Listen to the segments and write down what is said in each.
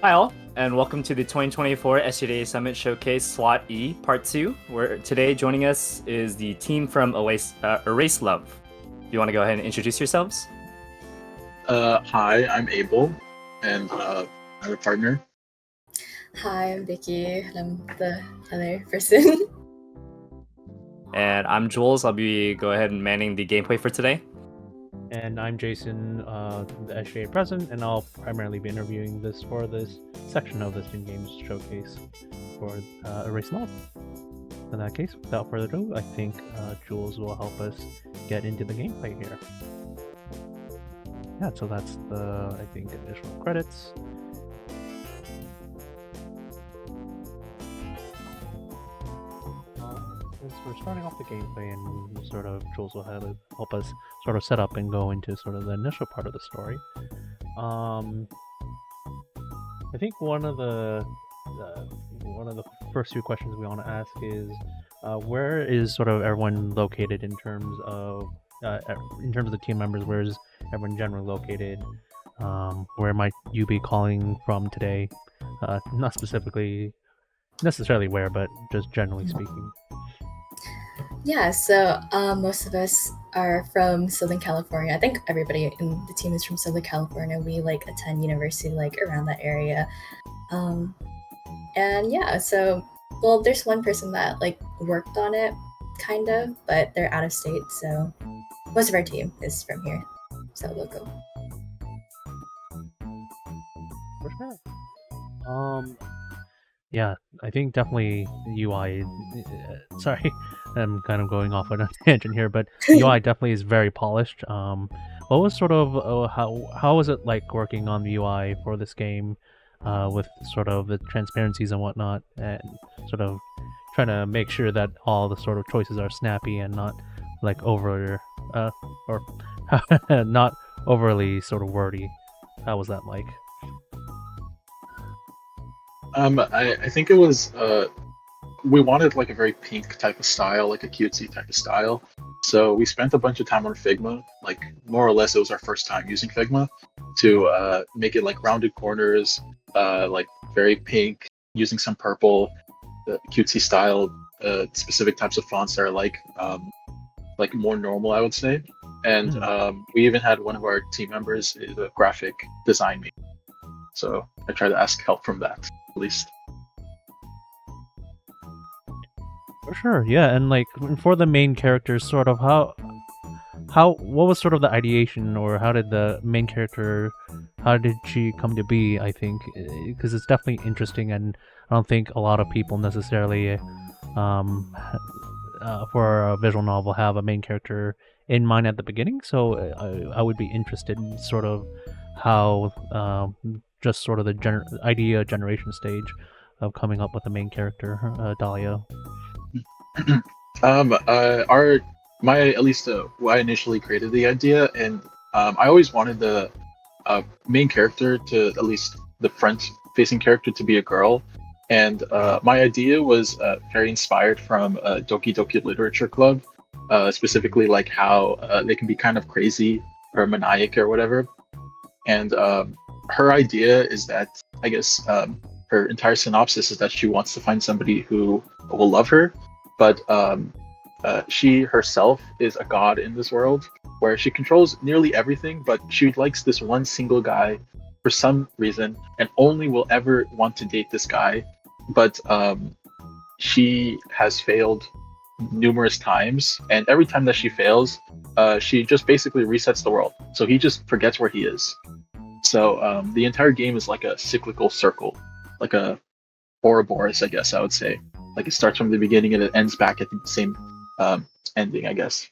Hi all, and welcome to the 2024 SGDA Summit Showcase Slot E Part 2, where today joining us is the team from Erase Love. Do you want to go ahead and introduce yourselves? Hi, I'm Abel, and I'm a partner. Hi, I'm Vickie, and I'm the other person. And I'm Jules. I'll be go ahead and manning the gameplay for today. And I'm Jason, the SGA president, and I'll primarily be interviewing this for this section of this in-game showcase for Erase Love. In that case, without further ado, I think Jules will help us get into the gameplay here. Yeah, so that's the, I think, initial credits. Since we're starting off the gameplay, and sort of Jules will help us sort of set up and go into sort of the initial part of the story. I think one of the first few questions we want to ask is, where is sort of everyone located in terms of the team members? Where is everyone generally located? Where might you be calling from today? Not specifically necessarily where, but just generally speaking. Yeah, so most of us are from Southern California. I think everybody in the team is from Southern California. We attend university around that area. And yeah, so there's one person that worked on it, kind of, but they're out of state, so most of our team is from here, so local. For sure. Yeah, I think definitely UI. Sorry, I'm kind of going off on a tangent here, but UI definitely is very polished. What was sort of how was it like working on the UI for this game, with sort of the transparencies and whatnot, and sort of trying to make sure that all the sort of choices are snappy and not over or not overly sort of wordy. How was that like? I think it was we wanted a very pink type of style, like a cutesy type of style. So we spent a bunch of time on Figma, more or less it was our first time using Figma, to make it rounded corners, very pink, using some purple, cutesy style, specific types of fonts that are more normal, I would say. And we even had one of our team members is a graphic design major. So I try to ask help from that, at least. For sure, yeah, and for the main characters, sort of what was sort of the ideation, or how did the main character, how did she come to be? I think because it's definitely interesting, and I don't think a lot of people necessarily, for a visual novel, have a main character in mind at the beginning. So I would be interested in sort of how just sort of the idea generation stage of coming up with a main character, Dalia. At least I initially created the idea, and I always wanted the main character to, at least the front-facing character, to be a girl. And my idea was very inspired from Doki Doki Literature Club, specifically how they can be kind of crazy or maniac or whatever. And her idea is that, I guess, her entire synopsis is that she wants to find somebody who will love her, but she herself is a god in this world where she controls nearly everything, but she likes this one single guy for some reason and only will ever want to date this guy. But she has failed numerous times, and every time that she fails, she just basically resets the world. So he just forgets where he is. So the entire game is like a cyclical circle, like a Ouroboros, I guess I would say. It starts from the beginning and it ends back at the same ending, I guess.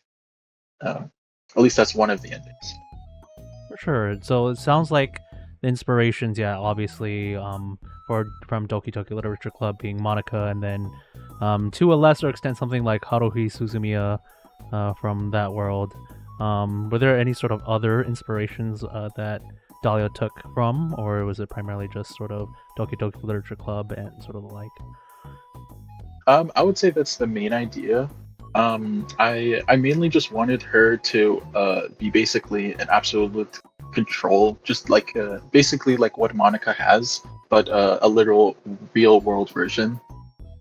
At least that's one of the endings. For sure. So it sounds like the inspirations, yeah, obviously, from Doki Doki Literature Club being Monica, and then to a lesser extent something like Haruhi Suzumiya from that world. Were there any sort of other inspirations that Dalia took from, or was it primarily just sort of Doki Doki Literature Club and sort of the like? I would say that's the main idea. I mainly just wanted her to be basically an absolute control, just basically what Monica has, but a literal real world version.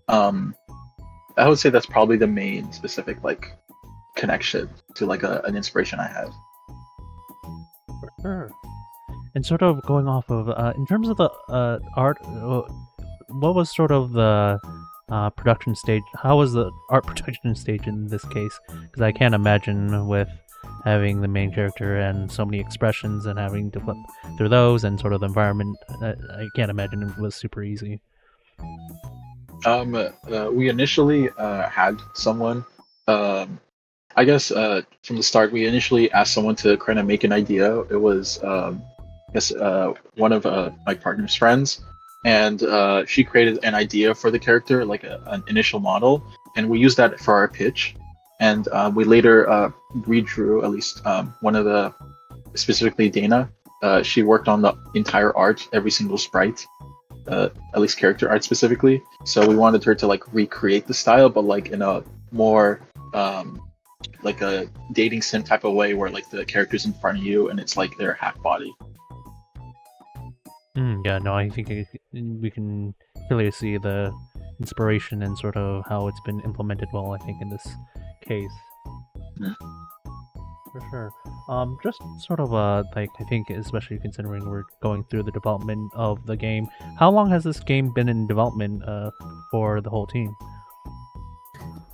I would say that's probably the main specific like connection to like an inspiration I had. Sure. And sort of going off of, in terms of the art, what was sort of the production stage? How was the art production stage in this case? Because I can't imagine with having the main character and so many expressions and having to flip through those and sort of the environment. I can't imagine it was super easy. We initially had someone. I guess from the start, we initially asked someone to kind of make an idea. It was, I guess, one of my partner's friends, and she created an idea for the character, like an initial model, and we used that for our pitch. And we later redrew at least one of the, specifically Dana. She worked on the entire art, every single sprite, at least character art specifically. So we wanted her to like recreate the style, but like in a more like a dating sim type of way, where like the character's in front of you and it's like their half body. Yeah, no, I think we can clearly see the inspiration and sort of how it's been implemented well, I think, in this case. For sure. Just sort of like, I think, especially considering we're going through the development of the game, how long has this game been in development for the whole team?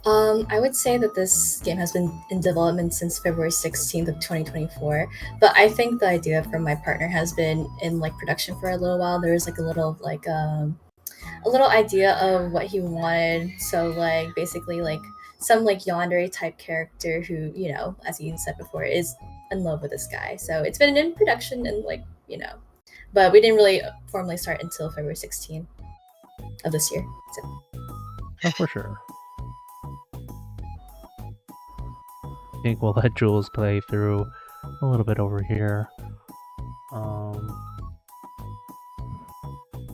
I would say that this game has been in development since February 16th of 2024, but I think the idea from my partner has been in like production for a little while. There was like a little idea of what he wanted. So like basically like some like yandere type character who, you know, as you said before, is in love with this guy. So it's been in production and like, you know, but we didn't really formally start until February 16th of this year. So. Oh, for sure. I think we'll let Jules play through a little bit over here.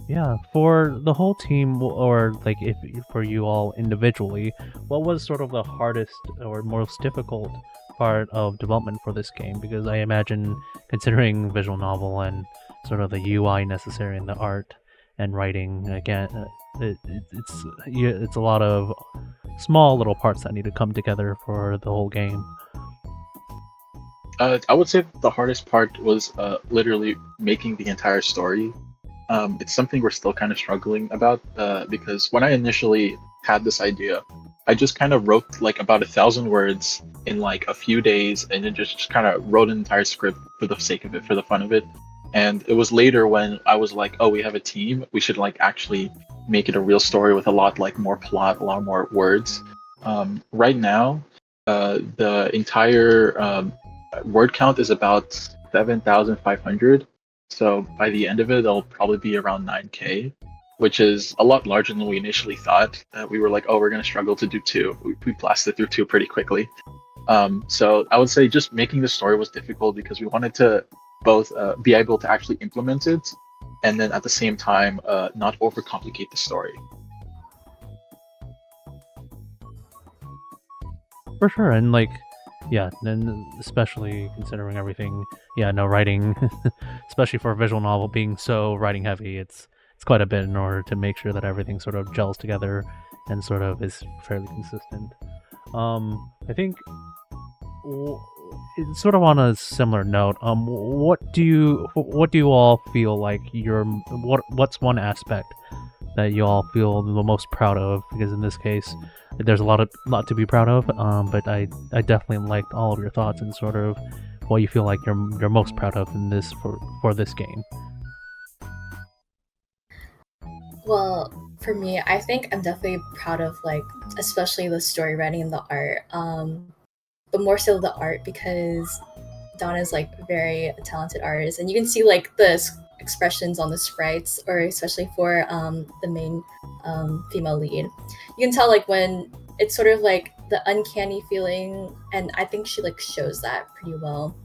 Yeah, for the whole team, or like if for you all individually, what was sort of the hardest or most difficult part of development for this game? Because I imagine, considering visual novel and sort of the UI necessary in the art and writing, again, it's a lot of small little parts that need to come together for the whole game. I would say the hardest part was literally making the entire story. It's something we're still kind of struggling about because when I initially had this idea, I just kind of wrote like about 1,000 words in like a few days, and then just kind of wrote an entire script for the sake of it, for the fun of it. And it was later when I was like, oh, we have a team, we should like actually make it a real story with a lot like more plot, a lot more words. Right now, the entire word count is about 7,500. So by the end of it, it'll probably be around 9K, which is a lot larger than we initially thought. We were like, oh, we're going to struggle to do 2. We blasted through 2 pretty quickly. So I would say just making the story was difficult because we wanted to both be able to actually implement it and then at the same time not overcomplicate the story. For sure, and like, yeah, and especially considering everything, yeah, no, writing, especially for a visual novel being so writing heavy, it's quite a bit in order to make sure that everything sort of gels together and sort of is fairly consistent. I think it's sort of on a similar note. What do you all feel like what's one aspect that you all feel the most proud of? Because in this case, there's a lot to be proud of. But I definitely liked all of your thoughts and sort of what you feel like you're most proud of in this for this game. Well, for me, I think I'm definitely proud of like especially the story writing and the art. But more so the art because Donna's like very talented artist, and you can see like the expressions on the sprites, or especially for the main female lead. You can tell like when it's sort of like the uncanny feeling, and I think she like shows that pretty well.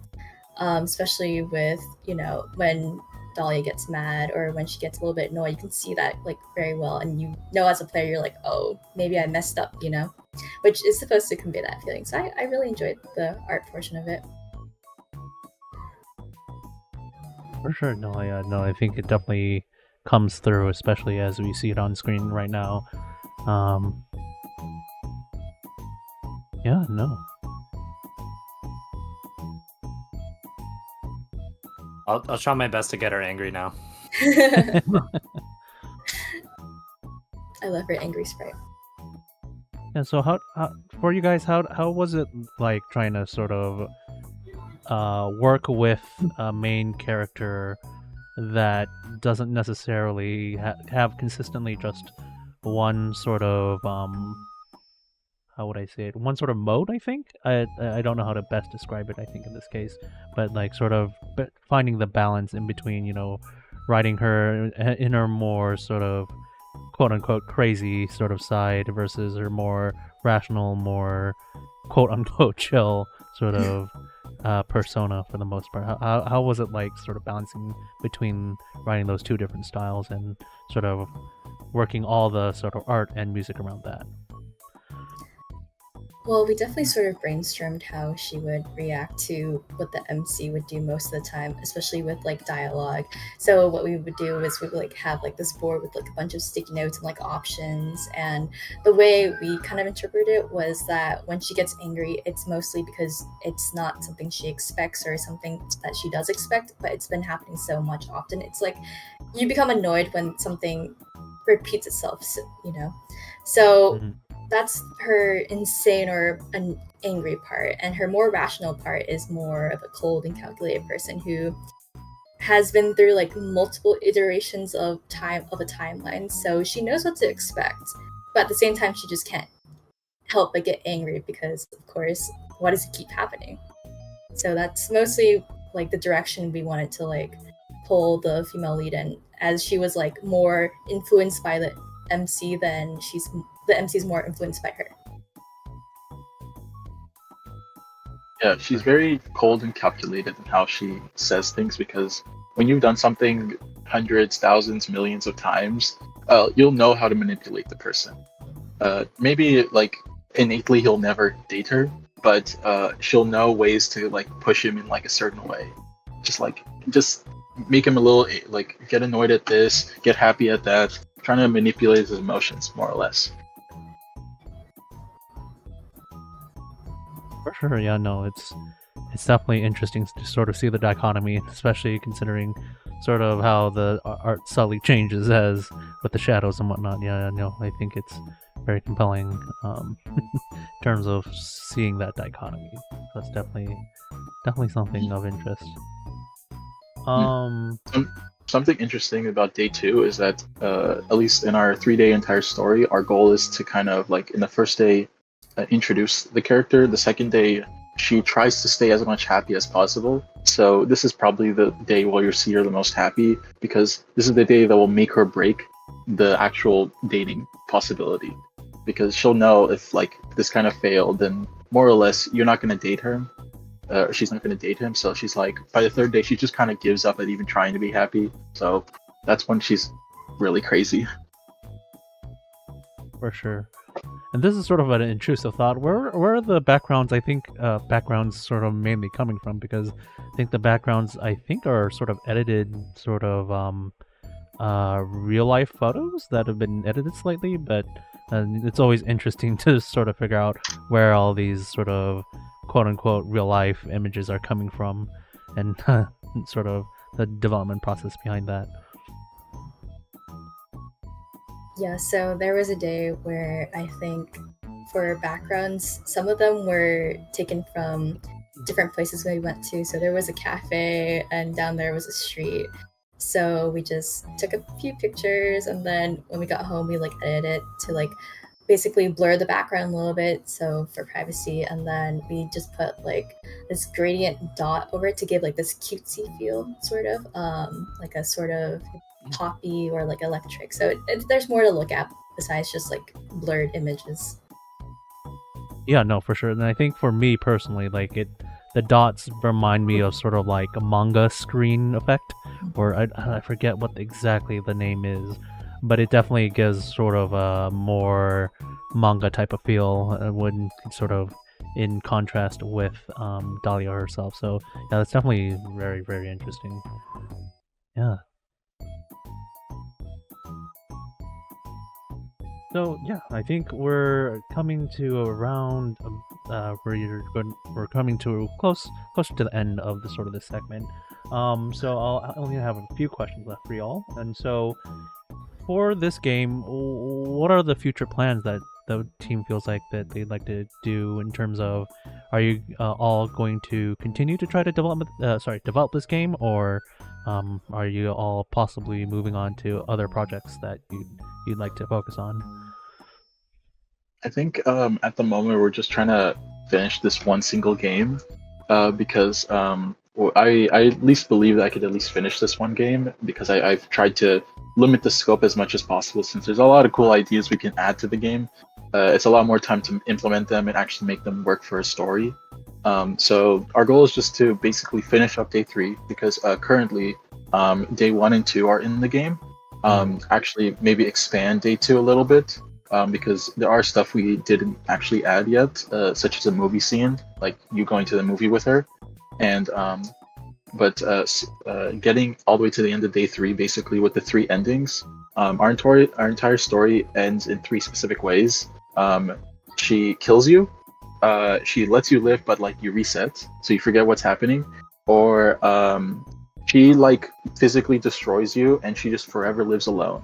Especially with, you know, when Dalia gets mad or when she gets a little bit annoyed, you can see that like very well, and you know as a player you're like, oh, maybe I messed up, you know, which is supposed to convey that feeling. So I really enjoyed the art portion of it. For sure, no, I think it definitely comes through, especially as we see it on screen right now. Yeah, no. I'll try my best to get her angry now. I love her angry sprite. And so how for you guys, how was it like trying to sort of work with a main character that doesn't necessarily have consistently just one sort of how would I say it? One sort of mode, I think. I don't know how to best describe it, I think, in this case, but like sort of finding the balance in between, writing her in her more sort of quote unquote crazy sort of side versus her more rational, more quote unquote chill sort of persona for the most part. How was it like sort of balancing between writing those two different styles and sort of working all the sort of art and music around that? Well, we definitely sort of brainstormed how she would react to what the MC would do most of the time, especially with like dialogue. So what we would do is we would like have like this board with like a bunch of sticky notes and like options. And the way we kind of interpret it was that when she gets angry, it's mostly because it's not something she expects or something that she does expect, but it's been happening so much often. It's like you become annoyed when something repeats itself, So that's her insane or an angry part, and her more rational part is more of a cold and calculated person who has been through like multiple iterations of a timeline, so she knows what to expect, but at the same time she just can't help but get angry because, of course, why does it keep happening? So that's mostly like the direction we wanted to like pull the female lead in, as she was like more influenced by the MC than the MC's more influenced by her. Yeah, she's very cold and calculated in how she says things, because when you've done something hundreds, thousands, millions of times, you'll know how to manipulate the person. Maybe like innately he'll never date her, but she'll know ways to like push him in like a certain way. Just make him a little like get annoyed at this, get happy at that, trying to manipulate his emotions more or less. For sure, yeah, no, it's definitely interesting to sort of see the dichotomy, especially considering sort of how the art subtly changes as with the shadows and whatnot. Yeah, no, I think it's very compelling in terms of seeing that dichotomy. That's definitely something of interest. Something interesting about day 2 is that at least in our 3-day entire story, our goal is to kind of like in the first day introduce the character. The second day, she tries to stay as much happy as possible. So this is probably the day where you'll see her the most happy, because this is the day that will make or break the actual dating possibility. Because she'll know if like this kind of failed, then more or less you're not going to date her. She's not going to date him. So she's like, by the 3rd day, she just kind of gives up at even trying to be happy. So that's when she's really crazy. For sure. And this is sort of an intrusive thought. Where are the backgrounds, I think, backgrounds sort of mainly coming from? Because I think the backgrounds, I think, are sort of edited, sort of real-life photos that have been edited slightly, but it's always interesting to sort of figure out where all these sort of quote-unquote real-life images are coming from, and sort of the development process behind that. Yeah, so there was a day where I think for backgrounds, some of them were taken from different places we went to. So there was a cafe, and down there was a street. So we just took a few pictures, and then when we got home, we like edited it to like basically blur the background a little bit, so for privacy, and then we just put like this gradient dot over it to give like this cutesy feel, sort of like a sort of poppy or like electric. So there's more to look at besides just like blurred images. Yeah, no, for sure. And I think for me personally, like the dots remind me of sort of like a manga screen effect, or I forget what exactly the name is, but it definitely gives sort of a more manga type of feel when sort of in contrast with Dalia herself. So yeah, that's definitely very, very interesting. Yeah. So yeah, I think we're coming to around we're coming to closer to the end of the sort of this segment. So I only have a few questions left for y'all, and so for this game, what are the future plans that the team feels like that they'd like to do in terms of, are you all going to continue to try to develop this game, or are you all possibly moving on to other projects that you'd like to focus on? I think at the moment we're just trying to finish this one single game because I at least believe that I could at least finish this one game because I've tried to limit the scope as much as possible since there's a lot of cool ideas we can add to the game. It's a lot more time to implement them and actually make them work for a story. So our goal is just to basically finish up day 3 because currently day 1 and 2 are in the game. Actually maybe expand day 2 a little bit. Because there are stuff we didn't actually add yet, such as a movie scene, like you going to the movie with her, and getting all the way to the end of day 3, basically with the 3 endings. Our entire story ends in 3 specific ways. She kills you, she lets you live, but like you reset, so you forget what's happening, or she like physically destroys you, and she just forever lives alone.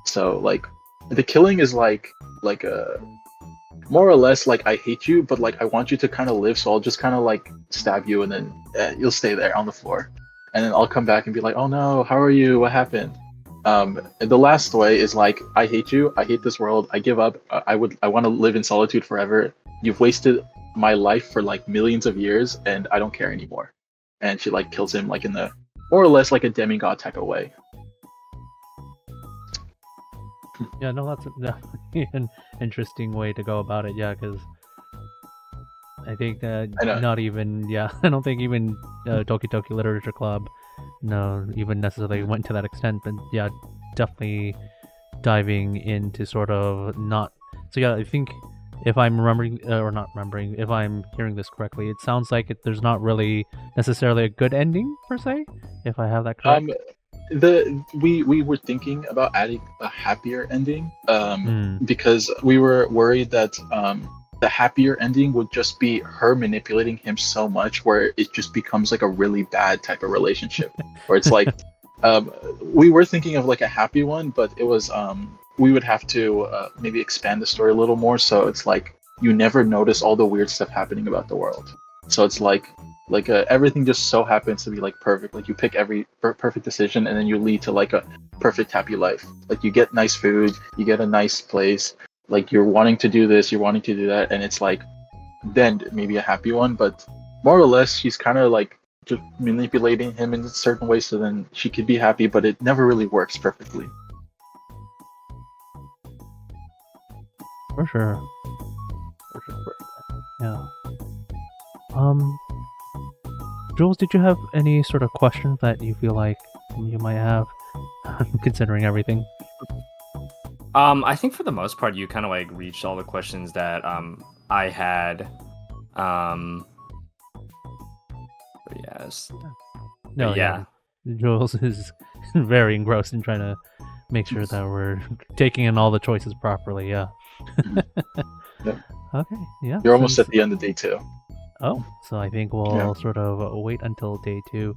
So like. The killing is like a more or less like I hate you, but like I want you to kind of live, so I'll just kind of like stab you, and then you'll stay there on the floor, and then I'll come back and be like, oh no, how are you? What happened? And the last way is like I hate you, I hate this world, I give up. I want to live in solitude forever. You've wasted my life for like millions of years, and I don't care anymore. And she like kills him like in the more or less like a demigod type of way. Yeah, no, that's definitely an interesting way to go about it. Yeah, because I think not even I don't think even Toki Toki Literature Club, even necessarily went to that extent. But yeah, definitely diving into sort of not. So yeah, I think if I'm remembering or not remembering, if I'm hearing this correctly, it sounds like there's not really necessarily a good ending per se. If I have that correct. We were thinking about adding a happier ending because we were worried that the happier ending would just be her manipulating him so much where it just becomes like a really bad type of relationship where it's like we were thinking of like a happy one, but it was we would have to maybe expand the story a little more, so it's like you never notice all the weird stuff happening about the world. So it's like everything just so happens to be like perfect. Like you pick every perfect decision, and then you lead to like a perfect happy life. Like you get nice food, you get a nice place. Like you're wanting to do this, you're wanting to do that, and it's like then maybe a happy one. But more or less, she's kind of like just manipulating him in a certain way, so then she could be happy, but it never really works perfectly. For sure. Yeah. Jules, did you have any sort of questions that you feel like you might have, considering everything? I think for the most part, you kind of like reached all the questions that I had. But yes. No, yeah. Jules is very engrossed in trying to make sure that we're taking in all the choices properly. Yeah. Yep. Okay. Yeah. You're almost at the end of day 2. Oh, so I think we'll sort of wait until day 2.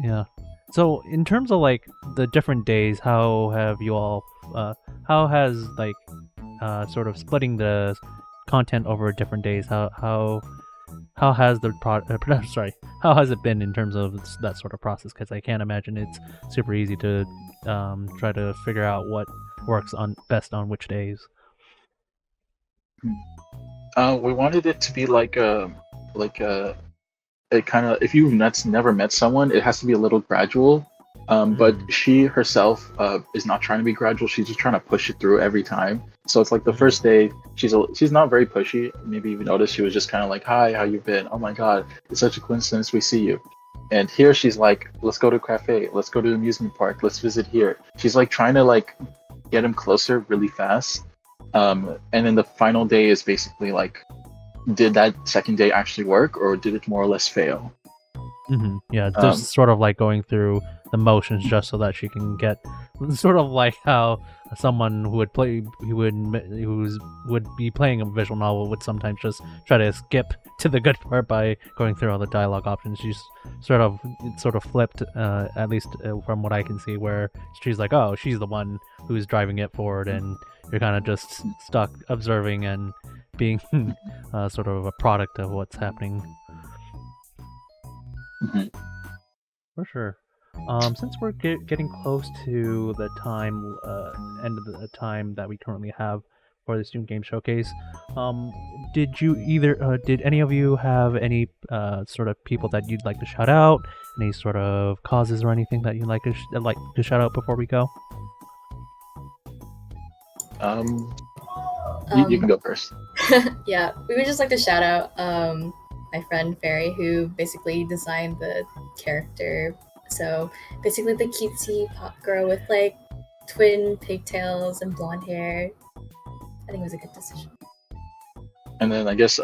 Yeah. So in terms of like the different days, how have you all? How has like sort of splitting the content over different days? How has the how has it been in terms of that sort of process? Because I can't imagine it's super easy to try to figure out what works on best on which days. We wanted it to be like a it kind of, if you've never met someone, it has to be a little gradual. But she herself is not trying to be gradual. She's just trying to push it through every time. So it's like the first day, she's not very pushy. Maybe you noticed she was just kind of like, "Hi, how you been? Oh my God, it's such a coincidence we see you." And here she's like, "Let's go to a cafe. Let's go to the amusement park. Let's visit here." She's like trying to like get him closer really fast. And then the final day is basically like, did that second day actually work, or did it more or less fail? Yeah, Um, just sort of like going through the motions just so that she can get sort of like how someone who would be playing a visual novel would sometimes just try to skip to the good part by going through all the dialogue options. She's sort of flipped, at least from what I can see, where she's like, oh, she's the one who's driving it forward, and you're kind of just stuck observing and being sort of a product of what's happening. For sure. Since we're getting close to the time, end of the time that we currently have for the Student Game Showcase, did any of you have any sort of people that you'd like to shout out? Any sort of causes or anything that you'd like to shout out before we go? You can go first. Yeah, we would just like to shout out my friend Fairy, who basically designed the character. So basically the cutesy pop girl with like twin pigtails and blonde hair. I think it was a good decision. And then I guess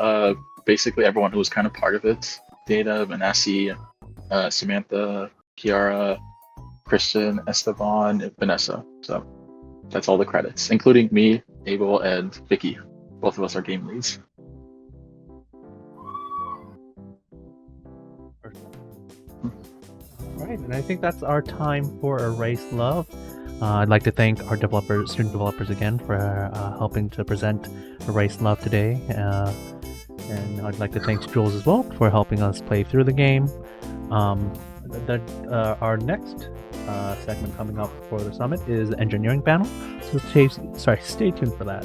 basically everyone who was kind of part of it: Data, Manasi, Samantha, Kiara, Kristin, Esteban, and Vanessa. So that's all the credits, including me, Abel, and Vickie. Both of us are game leads. Right, and I think that's our time for Erase Love. I'd like to thank our student developers again for helping to present Erase Love today. And I'd like to thank Jules as well for helping us play through the game. Our next segment coming up for the summit is the engineering panel. So stay tuned for that.